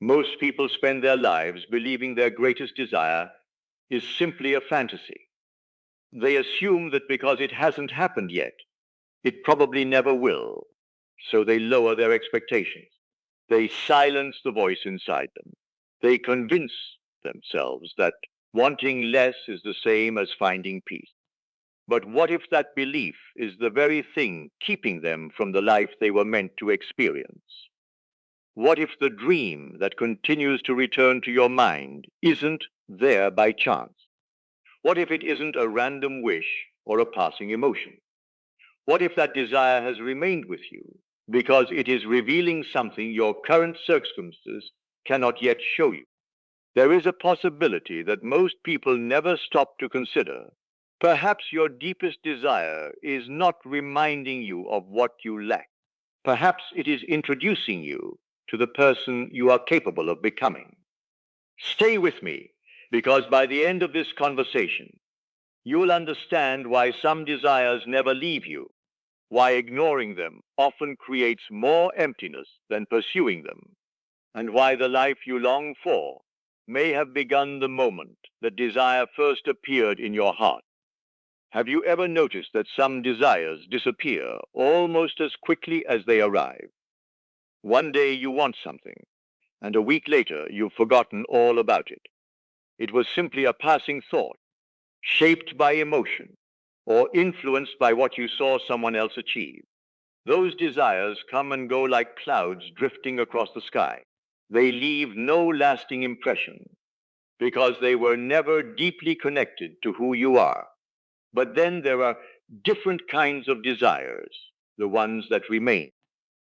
Most people spend their lives believing their greatest desire is simply a fantasy. They assume that because it hasn't happened yet, it probably never will, so they lower their expectations. They silence the voice inside them. They convince themselves that wanting less is the same as finding peace. But what if that belief is the very thing keeping them from the life they were meant to experience? What if the dream that continues to return to your mind isn't there by chance? What if it isn't a random wish or a passing emotion? What if that desire has remained with you because it is revealing something your current circumstances cannot yet show you? There is a possibility that most people never stop to consider. Perhaps your deepest desire is not reminding you of what you lack. Perhaps it is introducing you to the person you are capable of becoming. Stay with me, because by the end of this conversation, you'll understand why some desires never leave you, why ignoring them often creates more emptiness than pursuing them, and why the life you long for may have begun the moment that desire first appeared in your heart. Have you ever noticed that some desires disappear almost as quickly as they arrive? One day you want something, and a week later you've forgotten all about it. It was simply a passing thought, shaped by emotion, or influenced by what you saw someone else achieve. Those desires come and go like clouds drifting across the sky. They leave no lasting impression because they were never deeply connected to who you are. But then there are different kinds of desires, the ones that remain,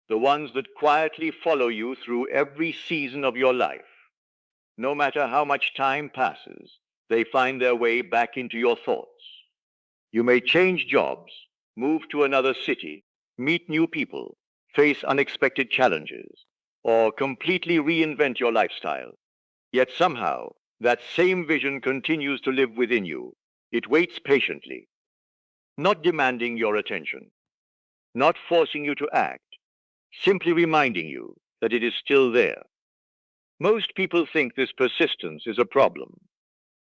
the ones that quietly follow you through every season of your life. No matter how much time passes, they find their way back into your thoughts. You may change jobs, move to another city, meet new people, face unexpected challenges, or completely reinvent your lifestyle. Yet somehow, that same vision continues to live within you. It waits patiently, not demanding your attention, not forcing you to act, simply reminding you that it is still there. Most people think this persistence is a problem.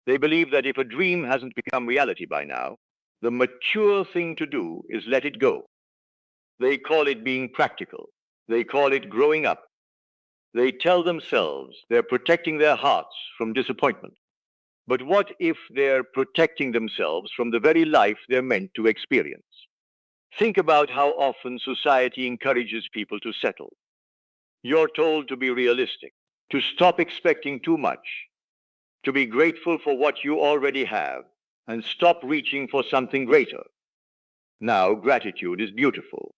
They believe that if a dream hasn't become reality by now, the mature thing to do is let it go. They call it being practical. They call it growing up. They tell themselves they're protecting their hearts from disappointment. But what if they're protecting themselves from the very life they're meant to experience? Think about how often society encourages people to settle. You're told to be realistic, to stop expecting too much, to be grateful for what you already have, and stop reaching for something greater. Now, gratitude is beautiful.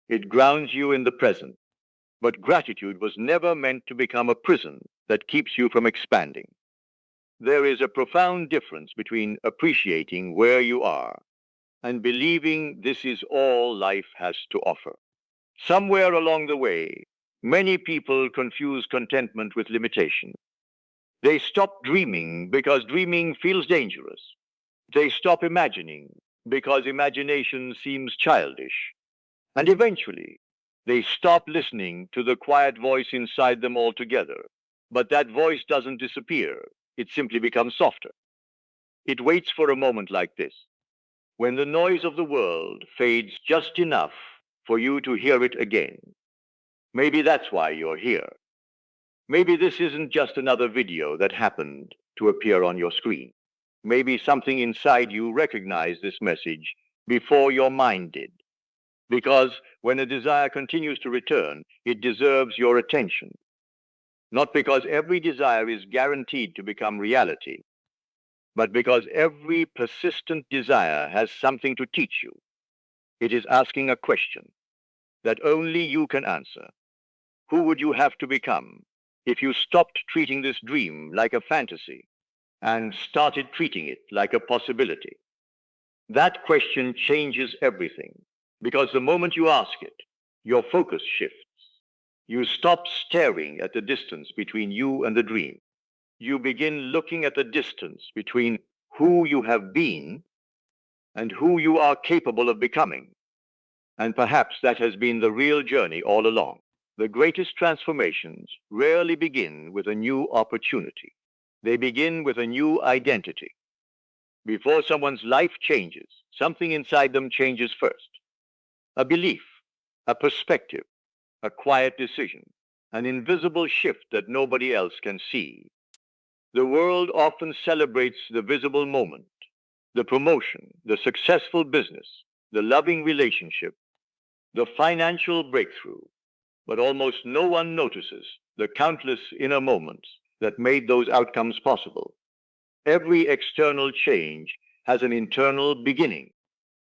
It grounds you in the present. But gratitude was never meant to become a prison that keeps you from expanding. There is a profound difference between appreciating where you are and believing this is all life has to offer. Somewhere along the way, many people confuse contentment with limitation. They stop dreaming because dreaming feels dangerous. They stop imagining because imagination seems childish. And eventually, they stop listening to the quiet voice inside them altogether. But that voice doesn't disappear. It simply becomes softer. It waits for a moment like this, when the noise of the world fades just enough for you to hear it again. Maybe that's why you're here. Maybe this isn't just another video that happened to appear on your screen. Maybe something inside you recognized this message before your mind did. Because when a desire continues to return, it deserves your attention. Not because every desire is guaranteed to become reality, but because every persistent desire has something to teach you. It is asking a question that only you can answer. Who would you have to become if you stopped treating this dream like a fantasy and started treating it like a possibility? That question changes everything, because the moment you ask it, your focus shifts. You stop staring at the distance between you and the dream. You begin looking at the distance between who you have been and who you are capable of becoming. And perhaps that has been the real journey all along. The greatest transformations rarely begin with a new opportunity. They begin with a new identity. Before someone's life changes, something inside them changes first. A belief, a perspective, a quiet decision, an invisible shift that nobody else can see. The world often celebrates the visible moment, the promotion, the successful business, the loving relationship, the financial breakthrough, but almost no one notices the countless inner moments that made those outcomes possible. Every external change has an internal beginning,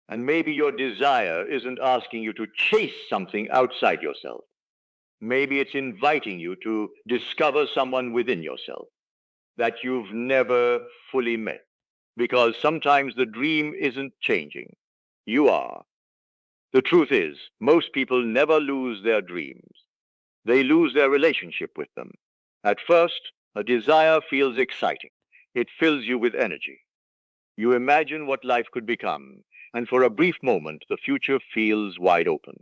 and maybe your desire isn't asking you to chase something outside yourself. Maybe it's inviting you to discover someone within yourself that you've never fully met. Because sometimes the dream isn't changing. You are. The truth is, most people never lose their dreams. They lose their relationship with them. At first, a desire feels exciting. It fills you with energy. You imagine what life could become, and for a brief moment, the future feels wide open.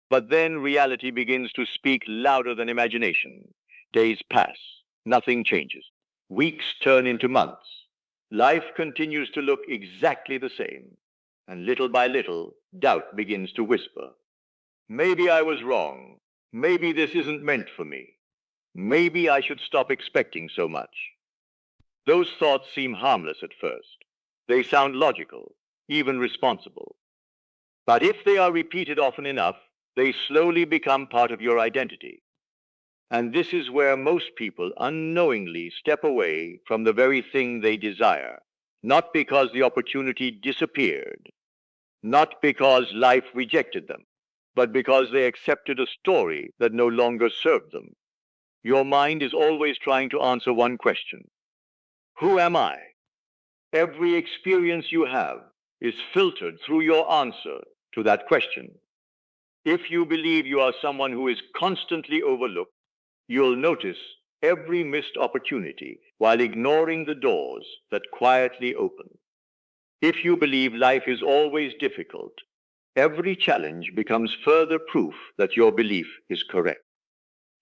But then reality begins to speak louder than imagination. Days pass. Nothing changes. Weeks turn into months. Life continues to look exactly the same. And little by little, doubt begins to whisper. Maybe I was wrong. Maybe this isn't meant for me. Maybe I should stop expecting so much. Those thoughts seem harmless at first. They sound logical, even responsible. But if they are repeated often enough, they slowly become part of your identity. And this is where most people unknowingly step away from the very thing they desire, not because the opportunity disappeared, not because life rejected them, but because they accepted a story that no longer served them. Your mind is always trying to answer one question. Who am I? Every experience you have is filtered through your answer to that question. If you believe you are someone who is constantly overlooked, you'll notice every missed opportunity while ignoring the doors that quietly open. If you believe life is always difficult, every challenge becomes further proof that your belief is correct.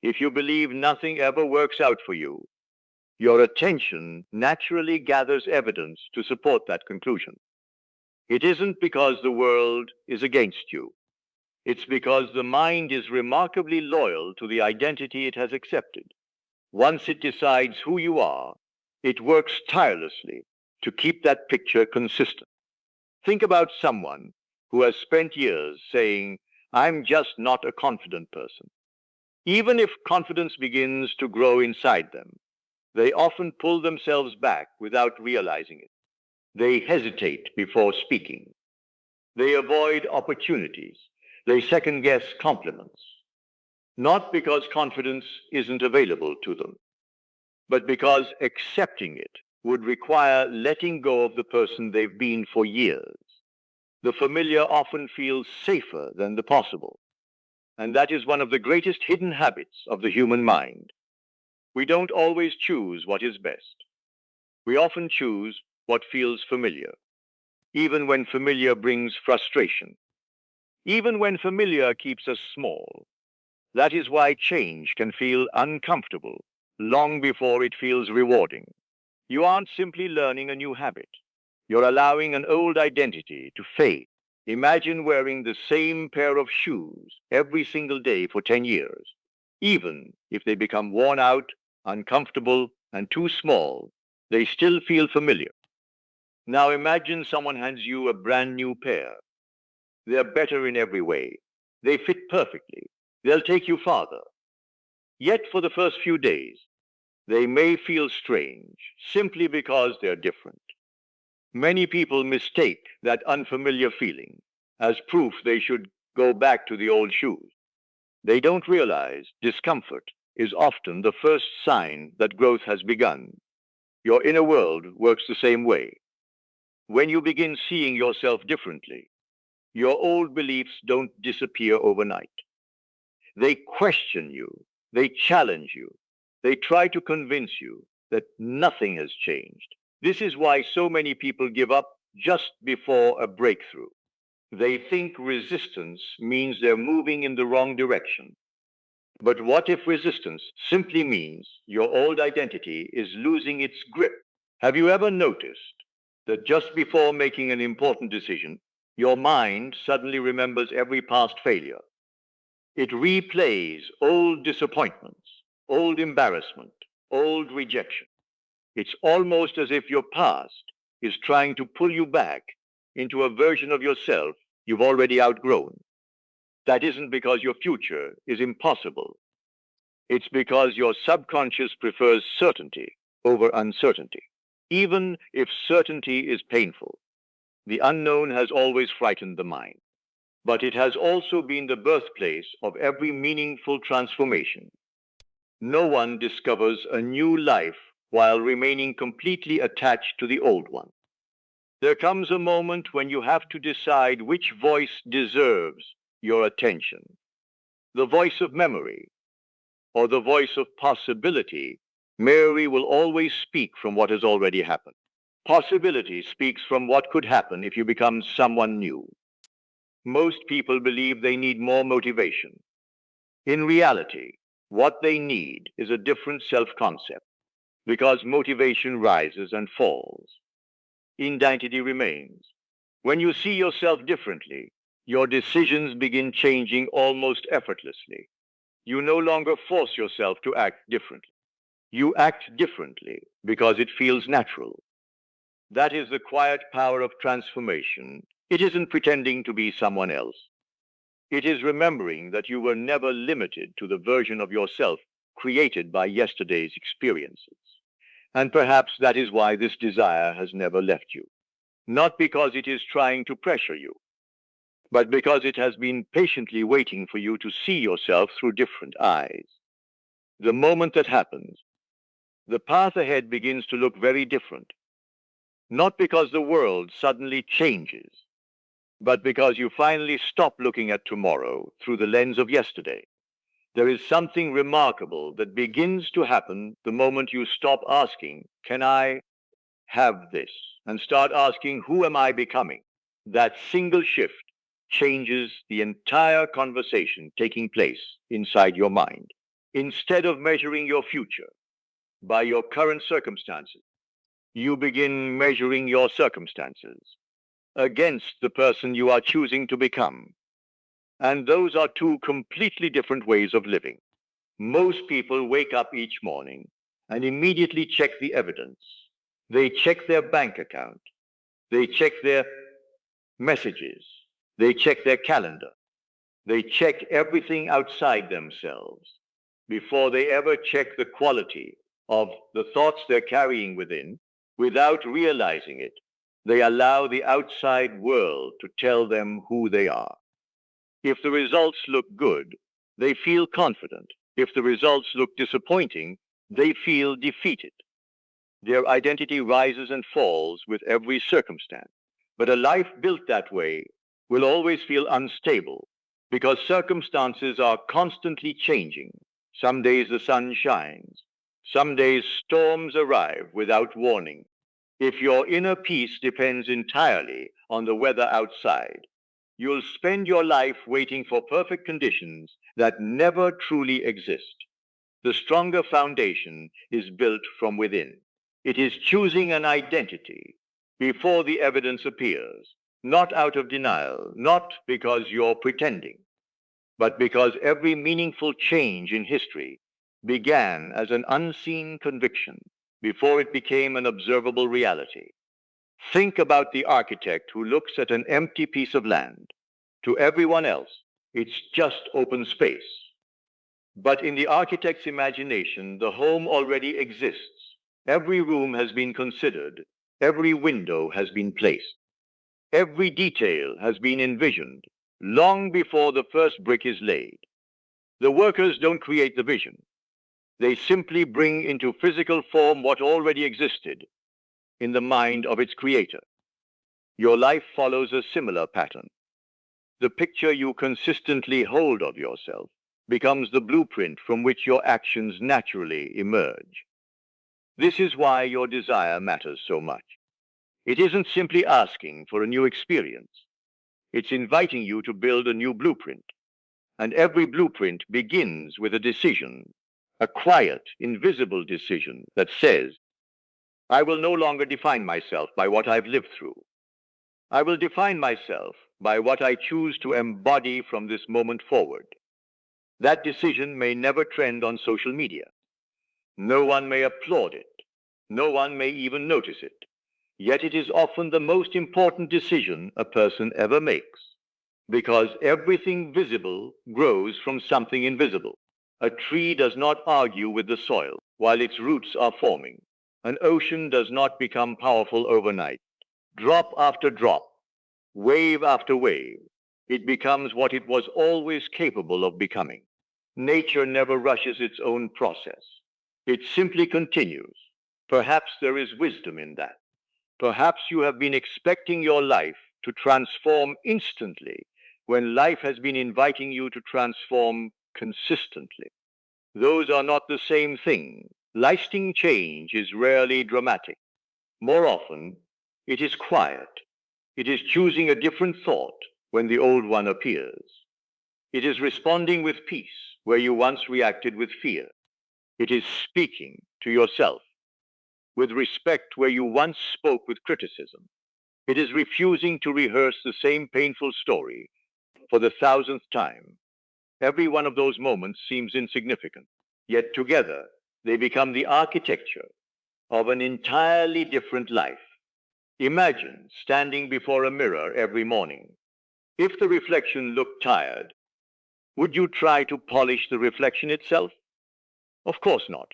If you believe nothing ever works out for you, your attention naturally gathers evidence to support that conclusion. It isn't because the world is against you. It's because the mind is remarkably loyal to the identity it has accepted. Once it decides who you are, it works tirelessly to keep that picture consistent. Think about someone who has spent years saying, I'm just not a confident person. Even if confidence begins to grow inside them, they often pull themselves back without realizing it. They hesitate before speaking. They avoid opportunities. They second guess compliments. Not because confidence isn't available to them, but because accepting it would require letting go of the person they've been for years. The familiar often feels safer than the possible. And that is one of the greatest hidden habits of the human mind. We don't always choose what is best. We often choose what feels familiar, even when familiar brings frustration, even when familiar keeps us small. That is why change can feel uncomfortable long before it feels rewarding. You aren't simply learning a new habit. You're allowing an old identity to fade. Imagine wearing the same pair of shoes every single day for 10 years. Even if they become worn out, uncomfortable, and too small, they still feel familiar. Now imagine someone hands you a brand new pair. They're better in every way. They fit perfectly. They'll take you farther. Yet for the first few days, they may feel strange simply because they're different. Many people mistake that unfamiliar feeling as proof they should go back to the old shoes. They don't realize discomfort is often the first sign that growth has begun. Your inner world works the same way. When you begin seeing yourself differently, your old beliefs don't disappear overnight. They question you, they challenge you, they try to convince you that nothing has changed. This is why so many people give up just before a breakthrough. They think resistance means they're moving in the wrong direction. But what if resistance simply means your old identity is losing its grip? Have you ever noticed that just before making an important decision, your mind suddenly remembers every past failure? It replays old disappointments, old embarrassment, old rejection. It's almost as if your past is trying to pull you back into a version of yourself you've already outgrown. That isn't because your future is impossible. It's because your subconscious prefers certainty over uncertainty. Even if certainty is painful, the unknown has always frightened the mind. But it has also been the birthplace of every meaningful transformation. No one discovers a new life while remaining completely attached to the old one. There comes a moment when you have to decide which voice deserves your attention, the voice of memory or the voice of possibility. Memory will always speak from what has already happened. Possibility speaks from what could happen if you become someone new. Most people believe they need more motivation. In reality, what they need is a different self-concept, because motivation rises and falls. Identity remains. When you see yourself differently, your decisions begin changing almost effortlessly. You no longer force yourself to act differently. You act differently because it feels natural. That is the quiet power of transformation. It isn't pretending to be someone else. It is remembering that you were never limited to the version of yourself created by yesterday's experiences. And perhaps that is why this desire has never left you. Not because it is trying to pressure you, but because it has been patiently waiting for you to see yourself through different eyes. The moment that happens, the path ahead begins to look very different. Not because the world suddenly changes, but because you finally stop looking at tomorrow through the lens of yesterday. There is something remarkable that begins to happen the moment you stop asking, "Can I have this?" and start asking, "Who am I becoming?" That single shift changes the entire conversation taking place inside your mind. Instead of measuring your future by your current circumstances, you begin measuring your circumstances against the person you are choosing to become. And those are two completely different ways of living. Most people wake up each morning and immediately check the evidence. They check their bank account. They check their messages. They check their calendar. They check everything outside themselves before they ever check the quality of the thoughts they're carrying within. Without realizing it, they allow the outside world to tell them who they are. If the results look good, they feel confident. If the results look disappointing, they feel defeated. Their identity rises and falls with every circumstance. But a life built that way will always feel unstable because circumstances are constantly changing. Some days the sun shines. Some days storms arrive without warning. If your inner peace depends entirely on the weather outside, you'll spend your life waiting for perfect conditions that never truly exist. The stronger foundation is built from within. It is choosing an identity before the evidence appears, not out of denial, not because you're pretending, but because every meaningful change in history began as an unseen conviction before it became an observable reality. Think about the architect who looks at an empty piece of land. To everyone else, it's just open space. But in the architect's imagination, the home already exists. Every room has been considered. Every window has been placed. Every detail has been envisioned long before the first brick is laid. The workers don't create the vision. They simply bring into physical form what already existed in the mind of its creator. Your life follows a similar pattern. The picture you consistently hold of yourself becomes the blueprint from which your actions naturally emerge. This is why your desire matters so much. It isn't simply asking for a new experience. It's inviting you to build a new blueprint. And every blueprint begins with a decision, a quiet, invisible decision that says, I will no longer define myself by what I've lived through. I will define myself by what I choose to embody from this moment forward. That decision may never trend on social media. No one may applaud it. No one may even notice it. Yet it is often the most important decision a person ever makes, because everything visible grows from something invisible. A tree does not argue with the soil while its roots are forming. An ocean does not become powerful overnight. Drop after drop, wave after wave, it becomes what it was always capable of becoming. Nature never rushes its own process. It simply continues. Perhaps there is wisdom in that. Perhaps you have been expecting your life to transform instantly when life has been inviting you to transform consistently. Those are not the same thing. Lasting change is rarely dramatic. More often, it is quiet. It is choosing a different thought when the old one appears. It is responding with peace where you once reacted with fear. It is speaking to yourself with respect where you once spoke with criticism. It is refusing to rehearse the same painful story for the thousandth time. Every one of those moments seems insignificant, yet together they become the architecture of an entirely different life. Imagine standing before a mirror every morning. If the reflection looked tired, would you try to polish the reflection itself? Of course not.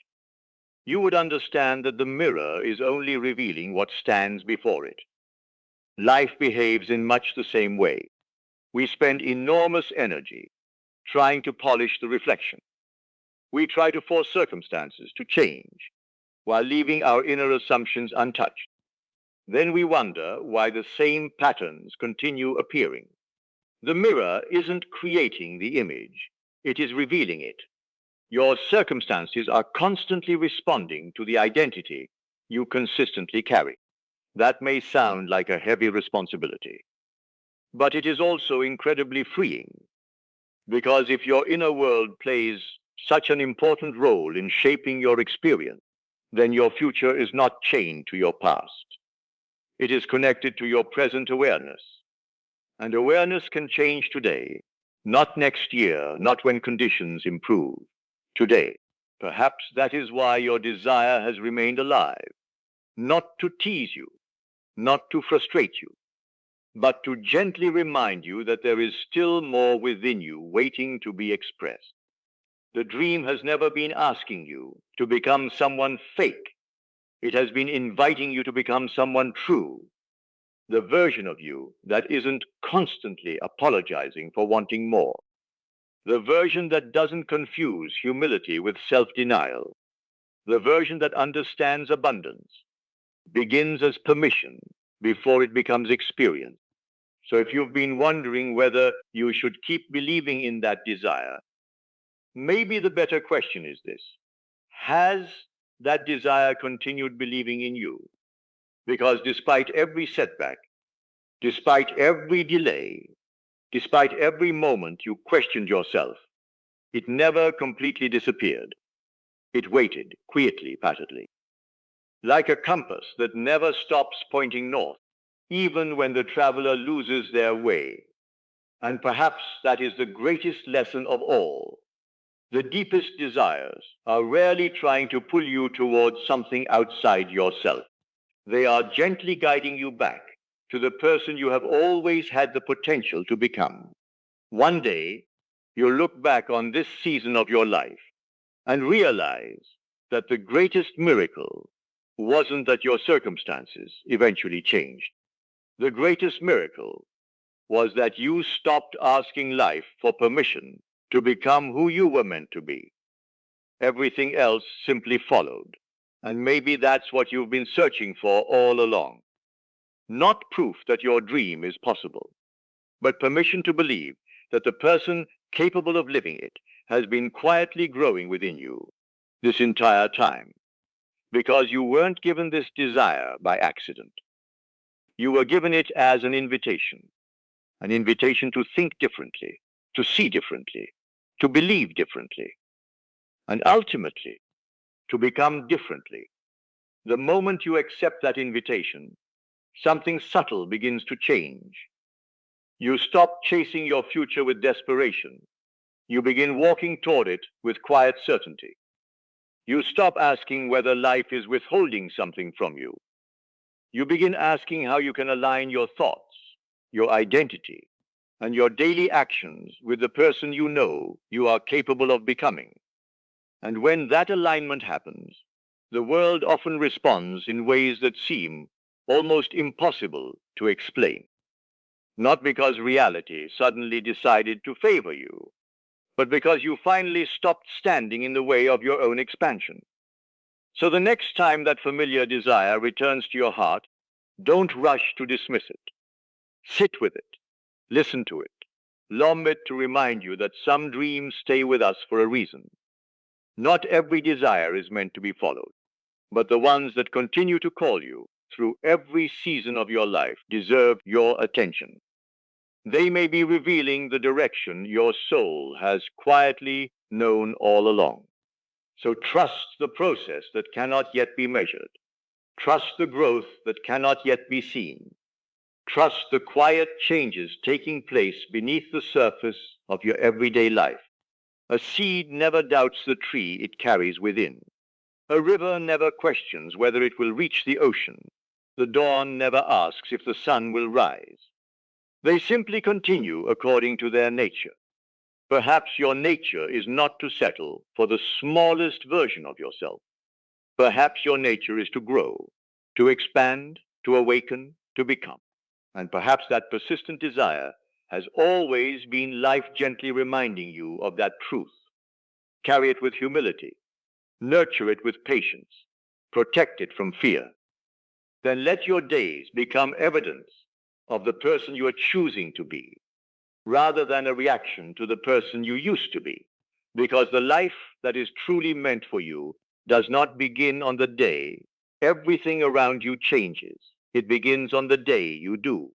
You would understand that the mirror is only revealing what stands before it. Life behaves in much the same way. We spend enormous energy trying to polish the reflection. We try to force circumstances to change while leaving our inner assumptions untouched. Then we wonder why the same patterns continue appearing. The mirror isn't creating the image, it is revealing it. Your circumstances are constantly responding to the identity you consistently carry. That may sound like a heavy responsibility, but it is also incredibly freeing, because if your inner world plays such an important role in shaping your experience, then your future is not chained to your past. It is connected to your present awareness. And awareness can change today, not next year, not when conditions improve. Today. Perhaps that is why your desire has remained alive, not to tease you, not to frustrate you, but to gently remind you that there is still more within you waiting to be expressed. The dream has never been asking you to become someone fake. It has been inviting you to become someone true, the version of you that isn't constantly apologizing for wanting more, the version that doesn't confuse humility with self-denial, the version that understands abundance, begins as permission before it becomes experience. So if you've been wondering whether you should keep believing in that desire, maybe the better question is this: has that desire continued believing in you? Because despite every setback, despite every delay, despite every moment you questioned yourself, it never completely disappeared. It waited, quietly, passively, like a compass that never stops pointing north, even when the traveler loses their way. And perhaps that is the greatest lesson of all. The deepest desires are rarely trying to pull you towards something outside yourself. They are gently guiding you back to the person you have always had the potential to become. One day, you'll look back on this season of your life and realize that the greatest miracle wasn't that your circumstances eventually changed. The greatest miracle was that you stopped asking life for permission to become who you were meant to be. Everything else simply followed. And maybe that's what you've been searching for all along. Not proof that your dream is possible, but permission to believe that the person capable of living it has been quietly growing within you this entire time. Because you weren't given this desire by accident. You were given it as an invitation to think differently, to see differently, to believe differently, and ultimately to become differently. The moment you accept that invitation, something subtle begins to change. You stop chasing your future with desperation. You begin walking toward it with quiet certainty. You stop asking whether life is withholding something from you. You begin asking how you can align your thoughts, your identity, and your daily actions with the person you know you are capable of becoming. And when that alignment happens, the world often responds in ways that seem almost impossible to explain. Not because reality suddenly decided to favor you, but because you finally stopped standing in the way of your own expansion. So the next time that familiar desire returns to your heart, don't rush to dismiss it. Sit with it. Listen to it. Lom it to remind you that some dreams stay with us for a reason. Not every desire is meant to be followed, but the ones that continue to call you through every season of your life deserve your attention. They may be revealing the direction your soul has quietly known all along. So trust the process that cannot yet be measured. Trust the growth that cannot yet be seen. Trust the quiet changes taking place beneath the surface of your everyday life. A seed never doubts the tree it carries within. A river never questions whether it will reach the ocean. The dawn never asks if the sun will rise. They simply continue according to their nature. Perhaps your nature is not to settle for the smallest version of yourself. Perhaps your nature is to grow, to expand, to awaken, to become. And perhaps that persistent desire has always been life gently reminding you of that truth. Carry it with humility, nurture it with patience, protect it from fear. Then let your days become evidence of the person you are choosing to be, rather than a reaction to the person you used to be. Because the life that is truly meant for you does not begin on the day everything around you changes. It begins on the day you do.